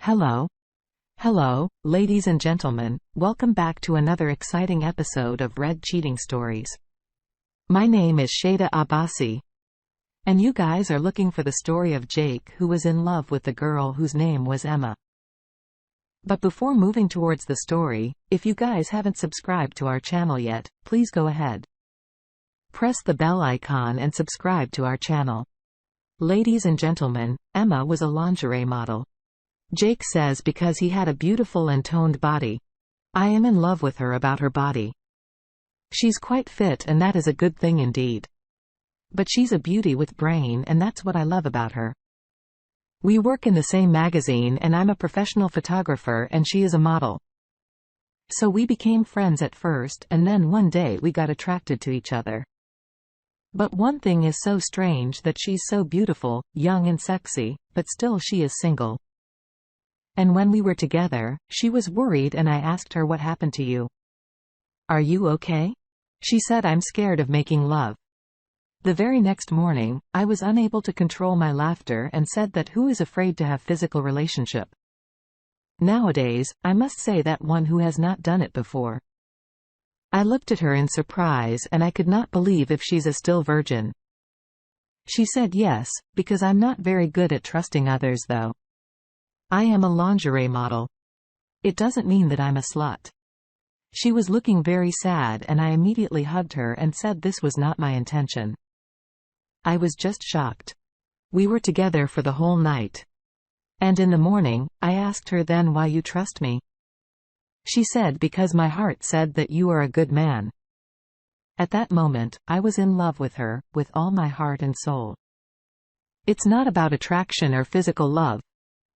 Hello. Hello, ladies and gentlemen, welcome back to another exciting episode of Red Cheating Stories. My name is Shada Abbasi. And you guys are looking for the story of Jake, who was in love with the girl whose name was Emma. But before moving towards the story, if you guys haven't subscribed to our channel yet, please go ahead. Press the bell icon and subscribe to our channel. Ladies and gentlemen, Emma was a lingerie model. Jake says because he had a beautiful and toned body. I am in love with her about her body. She's quite fit and that is a good thing indeed. But she's a beauty with brain and that's what I love about her. We work in the same magazine and I'm a professional photographer and she is a model. So we became friends at first and then one day we got attracted to each other. But one thing is so strange that she's so beautiful, young and sexy, but still she is single. And when we were together, she was worried and I asked her what happened to you. Are you okay? She said I'm scared of making love. The very next morning, I was unable to control my laughter and said that who is afraid to have physical relationship? Nowadays, I must say that one who has not done it before. I looked at her in surprise and I could not believe if she's a still virgin. She said yes, because I'm not very good at trusting others though. I am a lingerie model. It doesn't mean that I'm a slut. She was looking very sad and I immediately hugged her and said this was not my intention. I was just shocked. We were together for the whole night. And in the morning, I asked her then why you trust me. She said because my heart said that you are a good man. At that moment, I was in love with her, with all my heart and soul. It's not about attraction or physical love.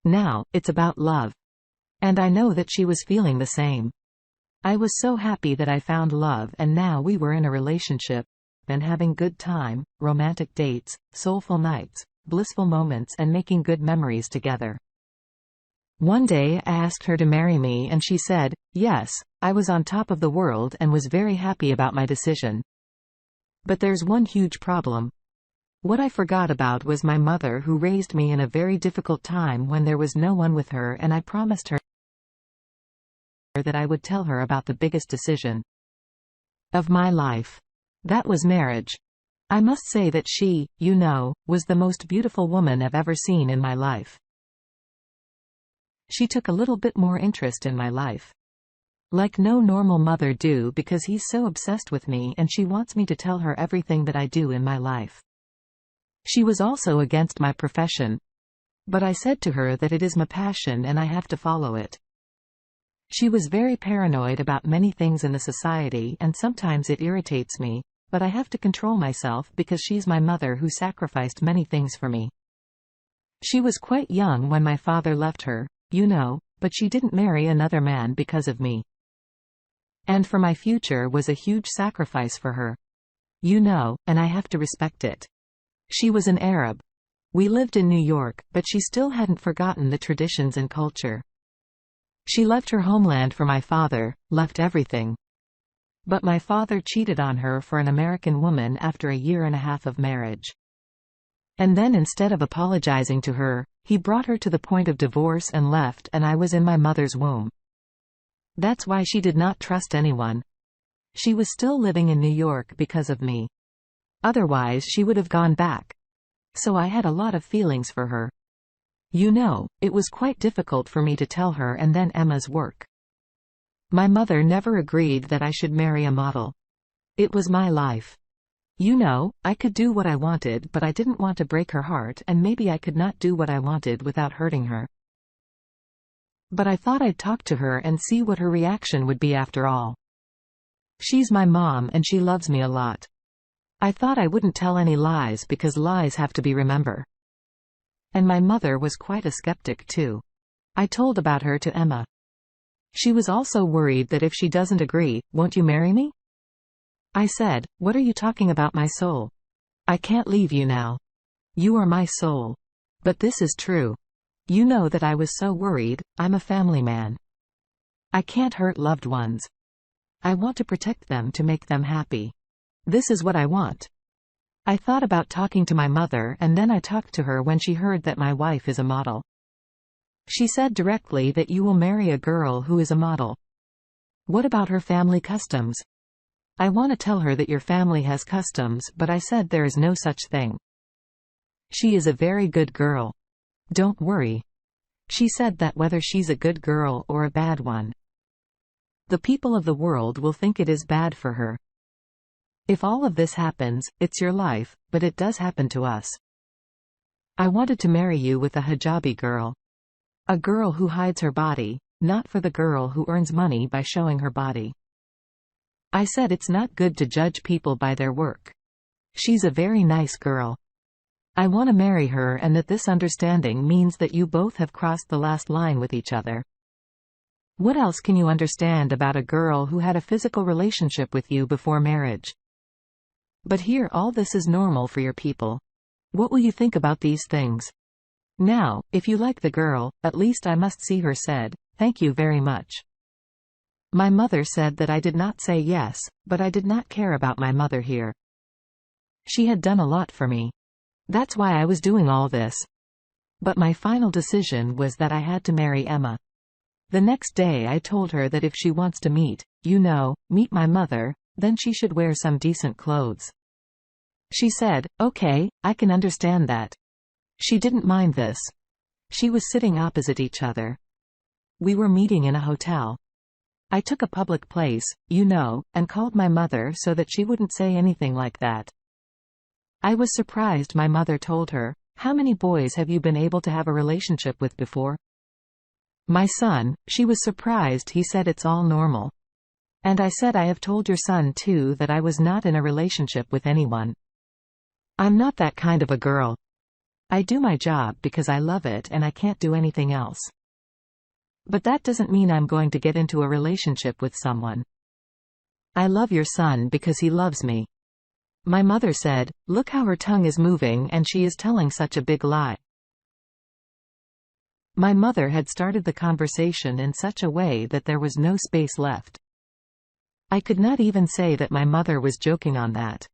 Now, it's about love. And I know that she was feeling the same. I was so happy that I found love and now we were in a relationship, and having good time, romantic dates, soulful nights, blissful moments and making good memories together. One day I asked her to marry me and she said, yes, I was on top of the world and was very happy about my decision. But there's one huge problem. What I forgot about was my mother who raised me in a very difficult time when there was no one with her and I promised her that I would tell her about the biggest decision of my life. That was marriage. I must say that she, was the most beautiful woman I've ever seen in my life. She took a little bit more interest in my life. Like no normal mother do because he's so obsessed with me and she wants me to tell her everything that I do in my life. She was also against my profession. But I said to her that it is my passion and I have to follow it. She was very paranoid about many things in the society and sometimes it irritates me, but I have to control myself because she's my mother who sacrificed many things for me. She was quite young when my father left her, but she didn't marry another man because of me. And for my future was a huge sacrifice for her. And I have to respect it. She was an Arab. We lived in New York, but she still hadn't forgotten the traditions and culture. She left her homeland for my father, left everything. But my father cheated on her for an American woman after a year and a half of marriage. And then instead of apologizing to her, he brought her to the point of divorce and left and I was in my mother's womb. That's why she did not trust anyone. She was still living in New York because of me. Otherwise she would have gone back. So I had a lot of feelings for her. It was quite difficult for me to tell her and then Emma's work. My mother never agreed that I should marry a model. It was my life. I could do what I wanted but I didn't want to break her heart and maybe I could not do what I wanted without hurting her. But I thought I'd talk to her and see what her reaction would be after all. She's my mom and she loves me a lot. I thought I wouldn't tell any lies because lies have to be remembered. And my mother was quite a skeptic too. I told about her to Emma. She was also worried that if she doesn't agree, won't you marry me? I said, what are you talking about my soul? I can't leave you now. You are my soul. But this is true. You know that I was so worried, I'm a family man. I can't hurt loved ones. I want to protect them to make them happy. This is what I want. I thought about talking to my mother and then I talked to her when she heard that my wife is a model. She said directly that you will marry a girl who is a model. What about her family customs? I want to tell her that your family has customs, but I said there is no such thing. She is a very good girl. Don't worry. She said that whether she's a good girl or a bad one, the people of the world will think it is bad for her. If all of this happens, it's your life, but it does happen to us. I wanted to marry you with a hijabi girl. A girl who hides her body, not for the girl who earns money by showing her body. I said it's not good to judge people by their work. She's a very nice girl. I want to marry her, and that this understanding means that you both have crossed the last line with each other. What else can you understand about a girl who had a physical relationship with you before marriage? But here all this is normal for your people. What will you think about these things? Now, if you like the girl, at least I must see her, said, thank you very much. My mother said that I did not say yes, but I did not care about my mother here. She had done a lot for me. That's why I was doing all this. But my final decision was that I had to marry Emma. The next day I told her that if she wants to meet my mother, then she should wear some decent clothes. She said, okay, I can understand that. She didn't mind this. She was sitting opposite each other. We were meeting in a hotel. I took a public place, and called my mother so that she wouldn't say anything like that. I was surprised. My mother told her, how many boys have you been able to have a relationship with before? My son. She was surprised. He said it's all normal. And I said I have told your son too that I was not in a relationship with anyone. I'm not that kind of a girl. I do my job because I love it and I can't do anything else. But that doesn't mean I'm going to get into a relationship with someone. I love your son because he loves me. My mother said, look how her tongue is moving, and she is telling such a big lie. My mother had started the conversation in such a way that there was no space left. I could not even say that my mother was joking on that.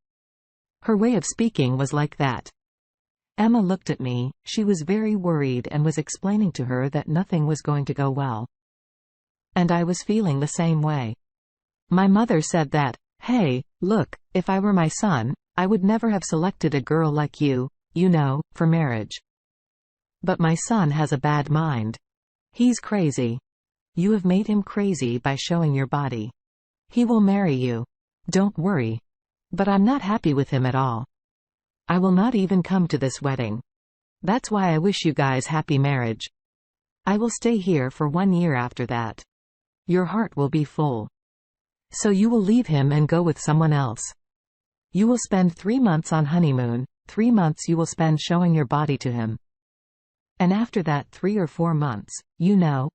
Her way of speaking was like that. Emma looked at me. She was very worried and was explaining to her that nothing was going to go well. And I was feeling the same way. My mother said that, hey, look, if I were my son, I would never have selected a girl like you, for marriage. But my son has a bad mind. He's crazy. You have made him crazy by showing your body. He will marry you. Don't worry. But I'm not happy with him at all. I will not even come to this wedding. That's why I wish you guys happy marriage. I will stay here for 1 year after that. Your heart will be full. So you will leave him and go with someone else. You will spend 3 months on honeymoon, 3 months you will spend showing your body to him. And after that 3 or 4 months,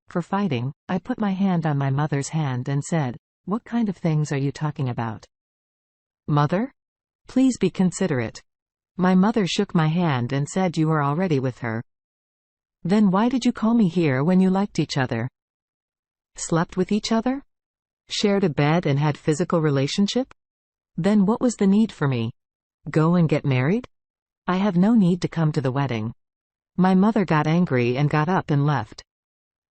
for fighting, I put my hand on my mother's hand and said, what kind of things are you talking about? Mother? Please be considerate. My mother shook my hand and said you are already with her. Then why did you call me here when you liked each other? Slept with each other? Shared a bed and had physical relationship? Then what was the need for me? Go and get married? I have no need to come to the wedding. My mother got angry and got up and left.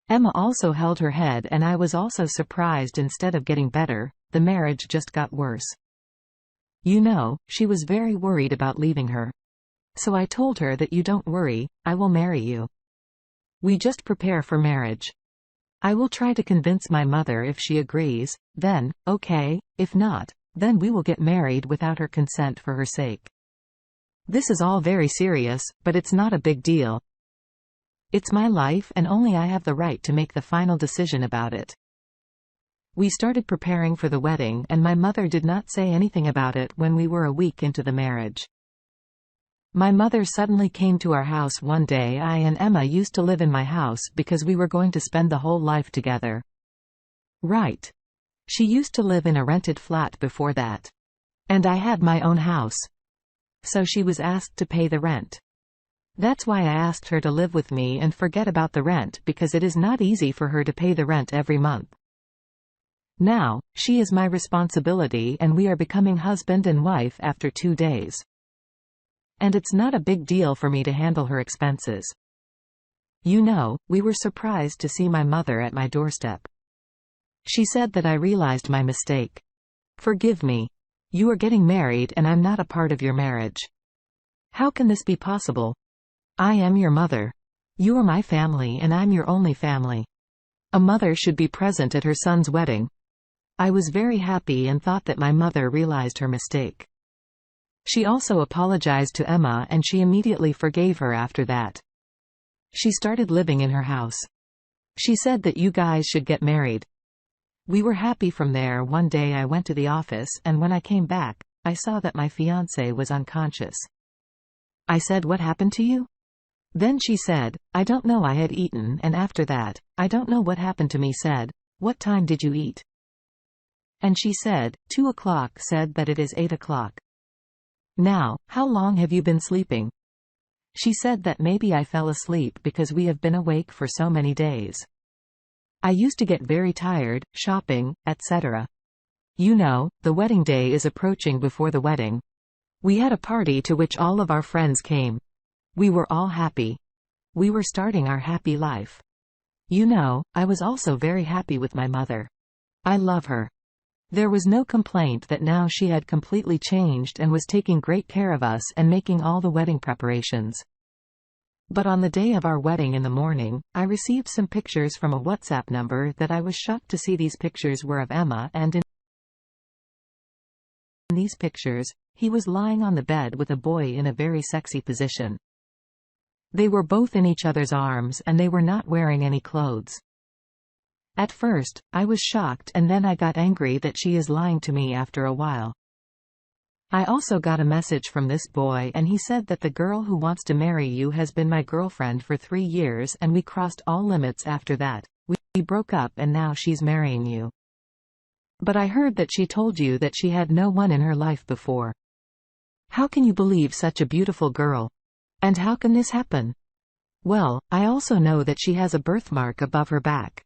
Emma also held her head, and I was also surprised. Instead of getting better, the marriage just got worse. She was very worried about leaving her. So I told her that you don't worry, I will marry you. We just prepare for marriage. I will try to convince my mother. If she agrees, then, okay, if not, then we will get married without her consent for her sake. This is all very serious, but it's not a big deal. It's my life and only I have the right to make the final decision about it. We started preparing for the wedding and my mother did not say anything about it when we were a week into the marriage. My mother suddenly came to our house one day. I and Emma used to live in my house because we were going to spend the whole life together. Right. She used to live in a rented flat before that. And I had my own house. So she was asked to pay the rent. That's why I asked her to live with me and forget about the rent, because it is not easy for her to pay the rent every month. Now, she is my responsibility and we are becoming husband and wife after 2 days. And it's not a big deal for me to handle her expenses. You know, we were surprised to see my mother at my doorstep. She said that I realized my mistake. Forgive me. You are getting married and I'm not a part of your marriage. How can this be possible? I am your mother. You are my family and I'm your only family. A mother should be present at her son's wedding. I was very happy and thought that my mother realized her mistake. She also apologized to Emma and she immediately forgave her after that. She started living in her house. She said that you guys should get married. We were happy from there. One day I went to the office and when I came back, I saw that my fiancé was unconscious. I said, "What happened to you?" Then she said, "I don't know, I had eaten," and after that, "I don't know what happened to me." Said, "What time did you eat?" And she said, 2 o'clock. Said that it is 8 o'clock. Now, how long have you been sleeping? She said that maybe I fell asleep because we have been awake for so many days. I used to get very tired, shopping, etc. You know, the wedding day is approaching. Before the wedding, we had a party to which all of our friends came. We were all happy. We were starting our happy life. You know, I was also very happy with my mother. I love her. There was no complaint that now she had completely changed and was taking great care of us and making all the wedding preparations. But on the day of our wedding in the morning, I received some pictures from a WhatsApp number that I was shocked to see. These pictures were of Emma, and in these pictures, he was lying on the bed with a boy in a very sexy position. They were both in each other's arms and they were not wearing any clothes. At first, I was shocked and then I got angry that she is lying to me after a while. I also got a message from this boy and he said that the girl who wants to marry you has been my girlfriend for 3 years and we crossed all limits after that. We broke up and now she's marrying you. But I heard that she told you that she had no one in her life before. How can you believe such a beautiful girl? And how can this happen? Well, I also know that she has a birthmark above her back.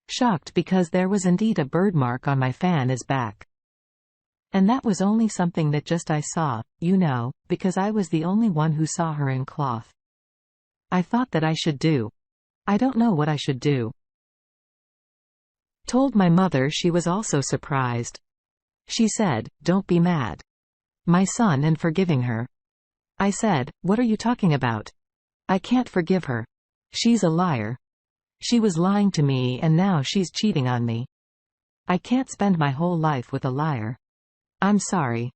Shocked because there was indeed a birthmark on my fan's back. And that was only something that just I saw, you know, because I was the only one who saw her in cloth. I thought that I should do. I don't know what I should do. Told my mother. She was also surprised. She said, "Don't be mad. My son," and forgiving her. I said, "What are you talking about? I can't forgive her. She's a liar. She was lying to me and now she's cheating on me. I can't spend my whole life with a liar. I'm sorry.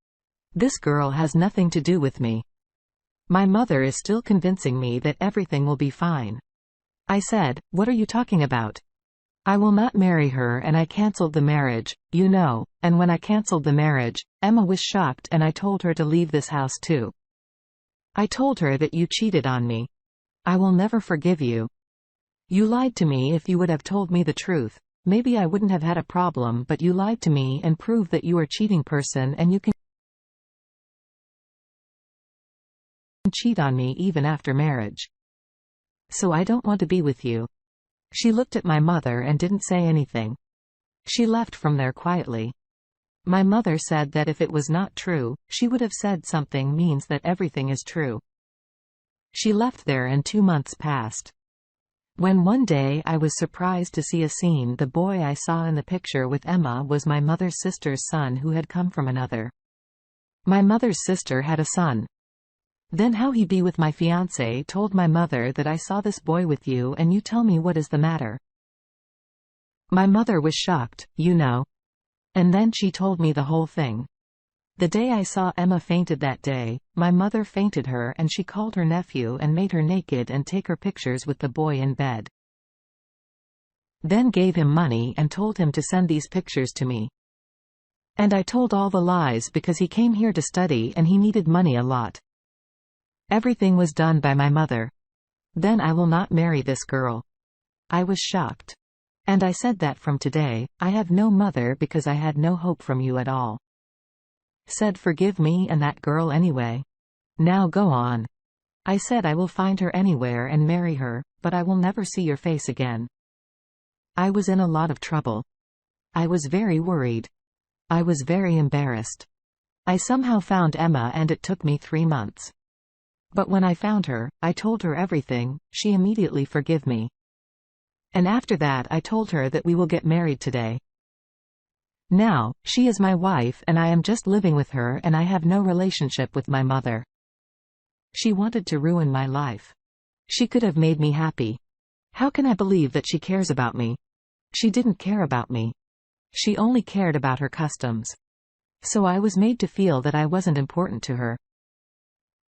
This girl has nothing to do with me." My mother is still convincing me that everything will be fine. I said, "What are you talking about? I will not marry her," and I cancelled the marriage, you know, and when I cancelled the marriage, Emma was shocked and I told her to leave this house too. I told her that you cheated on me. I will never forgive you. You lied to me. If you would have told me the truth, maybe I wouldn't have had a problem, but you lied to me and proved that you are a cheating person and you can cheat on me even after marriage. So I don't want to be with you." She looked at my mother and didn't say anything. She left from there quietly. My mother said that if it was not true, she would have said something means that everything is true. She left there and 2 months passed. When one day I was surprised to see a scene. The boy I saw in the picture with Emma was my mother's sister's son who had come from another. My mother's sister had a son. Then how he be with my fiancé? Told my mother that I saw this boy with you and you tell me what is the matter. My mother was shocked, you know. And then she told me the whole thing. The day I saw Emma fainted that day, my mother fainted her and she called her nephew and made her naked and take her pictures with the boy in bed. Then gave him money and told him to send these pictures to me. And I told all the lies because he came here to study and he needed money a lot. Everything was done by my mother. Then I will not marry this girl. I was shocked. And I said that from today, I have no mother because I had no hope from you at all. Said forgive me and that girl anyway. Now go on. I said I will find her anywhere and marry her, but I will never see your face again. I was in a lot of trouble. I was very worried. I was very embarrassed. I somehow found Emma and it took me 3 months. But when I found her, I told her everything, she immediately forgave me. And after that I told her that we will get married today. Now, she is my wife and I am just living with her and I have no relationship with my mother. She wanted to ruin my life. She could have made me happy. How can I believe that she cares about me? She didn't care about me. She only cared about her customs. So I was made to feel that I wasn't important to her.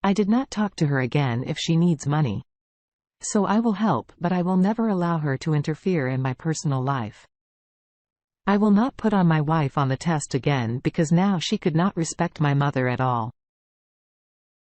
I did not talk to her again if she needs money. So I will help, but I will never allow her to interfere in my personal life. I will not put on my wife on the test again because now she could not respect my mother at all.